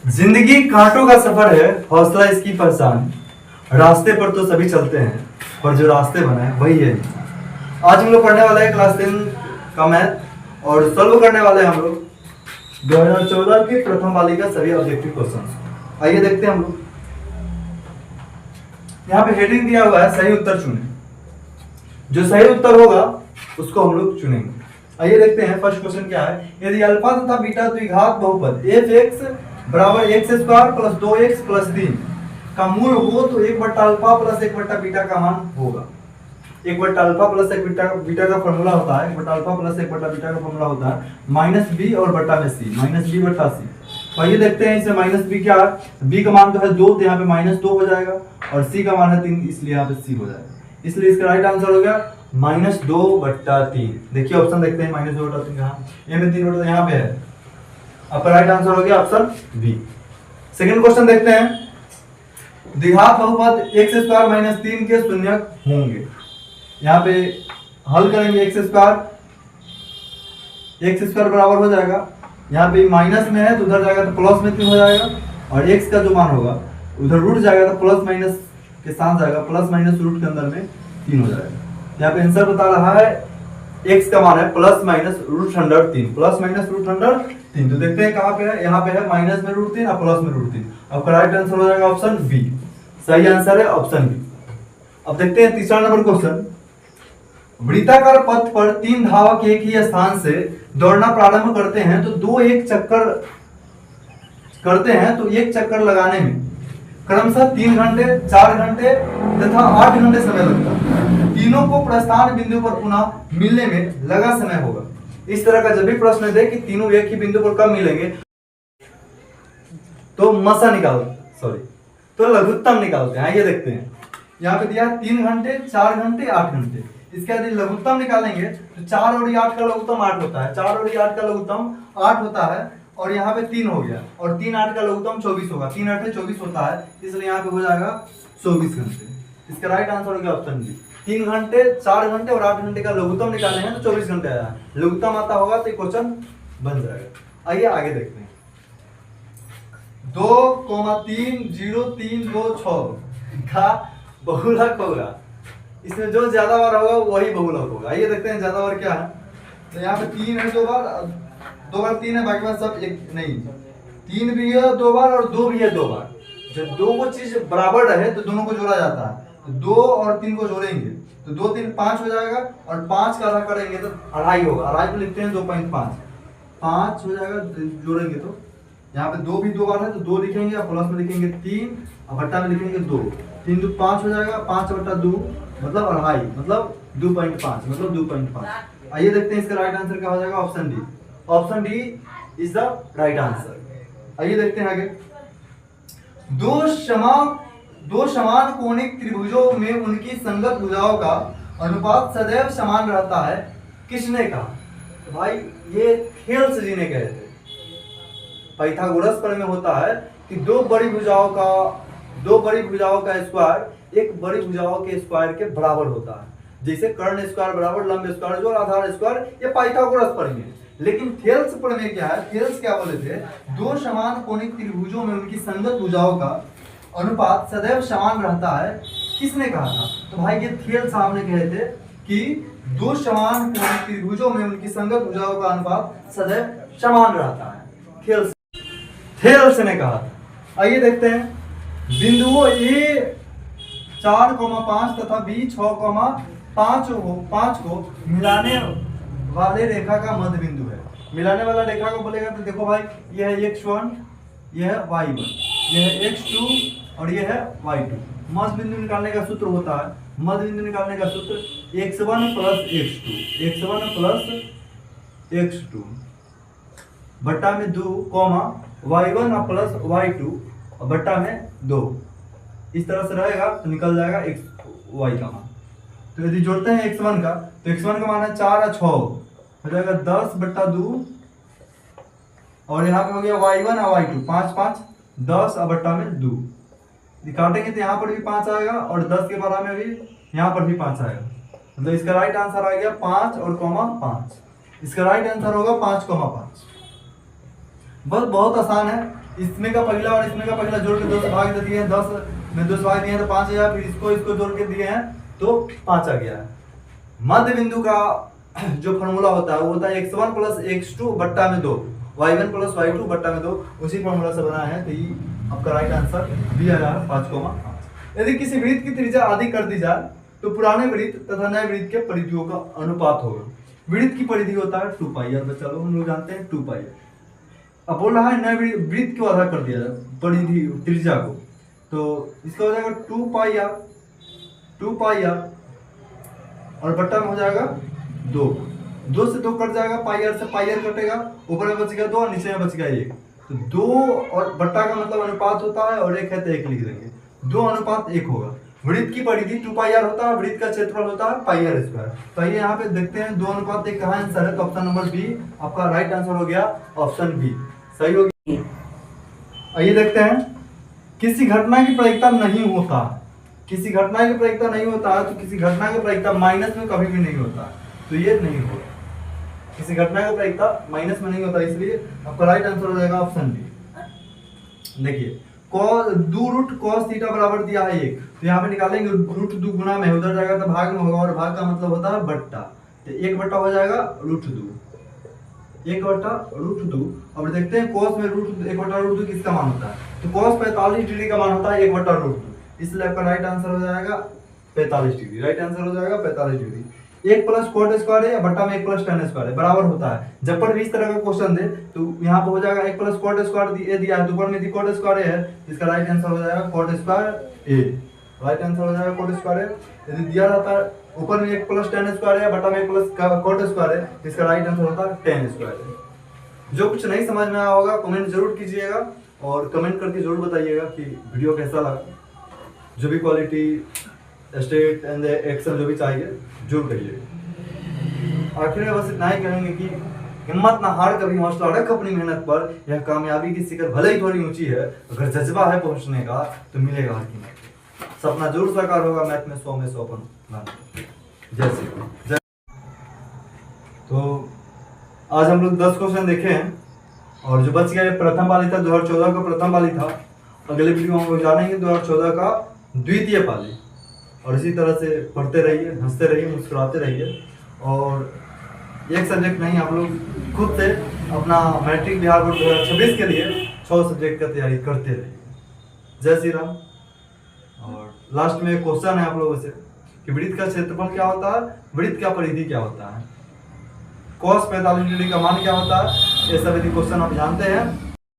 जिंदगी कांटों का सफर है, हौसला इसकी पहचान। रास्ते पर तो सभी चलते हैं, पर जो रास्ते बनाए वही है। आज हम लोग पढ़ने वाले हैं क्लास 10 का मैथ और सॉल्व करने वाले हैं हम लोग 2014 की प्रथम वाली का सभी ऑब्जेक्टिव क्वेश्चन। आइए देखते हैं हम लोग। यहाँ पे हेडिंग दिया हुआ है सही उत्तर चुनें। जो सही उत्तर होगा उसको हम लोग चुनेंगे। आइए देखते हैं फर्स्ट क्वेश्चन क्या है। यदि अल्फा तथा बीटा द्विघात बहुपद एफ एक्स बराबर x square plus 2x plus 3 का मूल हो तो 1/अल्फा प्लस 1/बीटा का मान होगा। 1/अल्फा प्लस 1/बीटा का फॉर्मूला होता है, 1/अल्फा प्लस 1/बीटा का फॉर्मूला होता है माइनस बी और बट्टा में सी, माइनस बी बट्टा सी। आइए देखते हैं इसमें माइनस बी क्या है। बी का मान तो है 2, तो यहाँ पे -2 हो जाएगा और सी का मान है 3, इसलिए यहाँ पे सी हो जाएगा। इसलिए इसका राइट आंसर हो गया -2/3। देखिए ऑप्शन देखते हैं, -2/3 कहाँ, ये में 3 बटा यहाँ पे है। आपका राइट आंसर हो गया ऑप्शन बी। सेकंड क्वेश्चन देखते हैं। द्विघात बहुपद x² - 3 के शून्यक होंगे। यहाँ पे हल करेंगे x² बराबर हो जाएगा, यहाँ पे माइनस में है तो उधर जाएगा तो प्लस में 3 हो जाएगा और x का जो मान होगा उधर रूट जाएगा तो प्लस माइनस के साथ जाएगा, प्लस माइनस रूट के अंदर में 3 हो जाएगा। यहाँ पे आंसर बता रहा है x का मान है +- √3, +- √3। तो देखते हैं कहाँ पे है, यहाँ पे है माइनस में √3 और प्लस में √3। आपका राइट आंसर हो जाएगा ऑप्शन बी। सही आंसर है ऑप्शन बी। अब देखते हैं तीसरा नंबर क्वेश्चन। वृत्ताकार पथ पर 3 धावक एक ही स्थान से दौड़ना प्रारंभ करते हैं तो एक चक्कर लगाने में क्रमशः 3 घंटे, 4 घंटे तथा 8 घंटे समय लगता है। तीनों को प्रस्थान बिंदु पर पुनः मिलने में लगा समय होगा। इस तरह का जब भी प्रश्न दे कि तीनों एक ही बिंदु पर कब मिलेंगे तो लघुत्तम निकालते हैं। आइए देखते हैं। यहाँ पे दिया 3 घंटे, 4 घंटे, 8 घंटे। इसके यदि लघुत्तम निकालेंगे तो 4 और 8 का लघुत्तम 8 होता है, 4 और 8 का लघुत्तम 8 होता है और यहाँ पे 3 हो गया और 3 8 का लघुत्तम 24 होगा, 3 8 24 होता है, इसलिए यहाँ पे हो जाएगा 24 घंटे। इसका राइट आंसर हो गया ऑप्शन बी। 3 घंटे, 4 घंटे और 8 घंटे का लघुत्तम निकालने हैं तो 24 घंटे आया। लघुत्तम आता होगा तो क्वेश्चन बन जाएगा। आइए आगे देखते हैं। 2,3,0,3,2,6 का बहुलक होगा। इसमें जो ज्यादा बार होगा वही बहुलक होगा। आइए देखते हैं ज्यादा बार क्या है। तो यहाँ पे 3 है 2 बार 3 है, बाकी बार सब एक नहीं, 3 भी है 2 बार और 2 भी है 2 बार। जब दो को चीज बराबर रहे तो दोनों को जोड़ा जाता है। तो 2 और 3 को जोड़ेंगे तो 2 3 5 हो जाएगा और 5 का आधा करेंगे तो 2.5 होगा। 2.5 को लिखते हैं 2.5, 5 हो जाएगा जोड़ेंगे तो यहाँ पे 2 भी 2 बार है तो 2 लिखेंगे और प्लस में लिखेंगे 3 और बट्टा में लिखेंगे 2। 3 2 5 हो जाएगा, 5/2 मतलब 2.5 मतलब 2.5 मतलब 2.5। आइए देखते हैं इसका राइट आंसर क्या हो जाएगा, option D. Option D is the right answer. आइए देखते हैं आगे। दो समान कोणिक त्रिभुजों में उनकी संगत भुजाओं का अनुपात सदैव समान रहता है, किसने कहा? तो भाई ये थेल्स जी ने कहे थे। पाइथागोरस प्रमेय में होता है कि दो बड़ी भुजाओं का स्क्वायर एक बड़ी भुजाओं के स्क्वायर के बराबर होता है। जैसे कर्ण स्क्वायर बराबर लंब स्क्वायर जो आधार स्क्वायर, ये पाइथागोरस प्रमेय। लेकिन थेल्स प्रमेय क्या है? थेल्स क्या बोले थे? दो समान कोणिक त्रिभुजों में उनकी संगत भुजाओं का अनुपात सदैव समान रहता है, किसने कहा था? तो भाई ये थेल्स साहब ने कहे थे कि दो समान कोणिक त्रिभुजों में उनकी संगत भुजाओं का अनुपात सदैव समान रहता है, थेल्स ने कहा था। आइए देखते हैं। बिंदुओं ए 4,5 तथा बी 6,5 को मिलाने वाले रेखा का मध्य बिंदु है। मिलाने वाला रेखा को बोलेगा तो देखो भाई ये है x1, ये है y1, ये है x2 और ये है y2। मध्य बिंदु निकालने का सूत्र होता है, मध्य बिंदु निकालने का सूत्र x1 + x2 बट्टा में 2 y1 प्लस y2 और बट्टा में 2। इस तरह से रहेगा तो निकल जाएगा y का मान। तो यदि जोड़ते हैं x1 का तो x1 का मान है 4 और 6 हो जाएगा 10/2 और यहाँ पे हो गया y1 और y2 5 5 10 और बट्टा में 2। काटेंगे तो यहाँ पर भी 5 आएगा और 10 के बराबर में भी यहाँ पर भी 5 आएगा। मतलब इसका राइट आंसर आ गया 5 और 5। इसका राइट आंसर होगा 5,5। बस बहुत आसान है। इसमें का पहला और इसमें का पहला जोड़ के 2 से भाग दे दिए हैं, 10 में 2 से भाग दिए हैं तो 5 आया, फिर इसको जोड़ के दिए हैं तो 5 आ गया है। मध्य बिंदु का जो फॉर्मूला होता है वो होता है x1 प्लस x2 बट्टा में 2, y1 प्लस y2 बट्टा में 2, उसी फॉर्मूला से बना है। तो ये आपका राइट आंसर बी आ रहा है 5,5। यदि किसी वृत्त की त्रिज्या आदि कर दी जाए तो पुराने वृत्त तथा नए वृत्त के परिधियों का अनुपात होगा। वृत्त की परिधि होता है 2 पाई, चलो हम लोग जानते हैं 2 पाई। अब बोल रहा है नए वृत्त को आधा कर दिया जाए परिधि त्रिज्या को, तो इसका हो जाएगा 2 पाई आर, 2 पाई आर और बट्टा में हो जाएगा 2, 2 से 2 कट जाएगा, पाई आर से पाई आर कटेगा, ऊपर में बचेगा 2 और नीचे में बचेगा 1। तो 2 और बट्टा का मतलब अनुपात होता है और 1 है तो 1 लिख देंगे, 2 अनुपात 1 होगा। वृत्त की परिधि 2 पाई आर होता है, वृत्त का क्षेत्रफल होता है पाई आर स्क्वायर। तो ये यहाँ पे देखते हैं 2 अनुपात 1 कहाँ आंसर है, तो ऑप्शन नंबर बी आपका राइट आंसर हो गया, ऑप्शन बी सही हो गया। आइए देखते हैं, किसी घटना की प्रायिकता नहीं होता, किसी घटना की प्रायिकता नहीं होता है तो किसी घटना की प्रायिकता माइनस में कभी भी नहीं होता, तो ये नहीं होगा। किसी घटना का प्रायिकता माइनस में नहीं होता, इसलिए आपका राइट आंसर हो जाएगा ऑप्शन बी। देखिए दो रूट cos थीटा बराबर दिया है 1, तो यहाँ पे निकालेंगे रूट 2 गुना में उधर जाएगा तो भाग में होगा, और भाग का मतलब होता है बट्टा, तो 1 बट्टा हो जाएगा रूट 2, 1 बट्टा रूट 2। अब देखते हैं cos में रूट 1 बट्टा रूट 2 किसका मान होता है, तो cos 45 डिग्री का मान होता है 1 बट्टा रूट 2, इसलिए आपका राइट आंसर हो जाएगा 45 डिग्री, राइट आंसर हो जाएगा 45 डिग्री। 1 प्लस कॉट स्क्वायर है या बट्टा में 1 प्लस tan स्क्वायर है बराबर होता है। जब पर भी इस तरह का क्वेश्चन दे तो यहाँ पे हो जाएगा 1 प्लस कॉट स्क्वायर दिया है, ऊपर में कॉट स्क्वायर है, इसका राइट आंसर हो जाएगा कॉट स्क्वायर ए, राइट आंसर हो जाएगा कॉट स्क्वायर ए। यदि दिया रहता है ऊपर में 1 प्लस tan स्क्वायर है, बट्टा में 1 प्लस कॉट स्क्वायर है, इसका राइट आंसर होता है tan स्क्वायर। जो कुछ नहीं समझ में आया होगा कमेंट जरूर कीजिएगा और कमेंट करके जरूर बताइएगा कि वीडियो कैसा लगा। जो भी क्वालिटी स्टेट एंड एक्शन जो भी चाहिए जरूर करिएगा। आखिर में बस इतना ही कहेंगे कि हिम्मत ना हार, कभी हौसला रख अपनी मेहनत पर, यह कामयाबी की शिखर भले ही थोड़ी ऊंची है, अगर जज्बा है पहुंचने का तो मिलेगा हर कीमत। सपना जरूर साकार होगा, मैथ में 100 में 100 जय श्री राम जय। तो आज हम लोग 10 क्वेश्चन देखे हैं और जो बच गया प्रथम वाली था 2014 का प्रथम वाली था, अगले वीडियो हम लोग जानेंगे 2014 का द्वितीय पाली। और इसी तरह से पढ़ते रहिए, हंसते रहिए, मुस्कुराते रहिए, और एक सब्जेक्ट नहीं आप लोग खुद से अपना मैट्रिक बिहार बोर्ड 2026 के लिए 6 सब्जेक्ट का तैयारी करते रहिए। जय श्री राम। और लास्ट में क्वेश्चन है आप लोगों से कि वृत्त का क्षेत्रफल क्या होता है, वृत्त का परिधि क्या होता है, cos 45 डिग्री का मान क्या होता है, ये सब यदि क्वेश्चन आप जानते हैं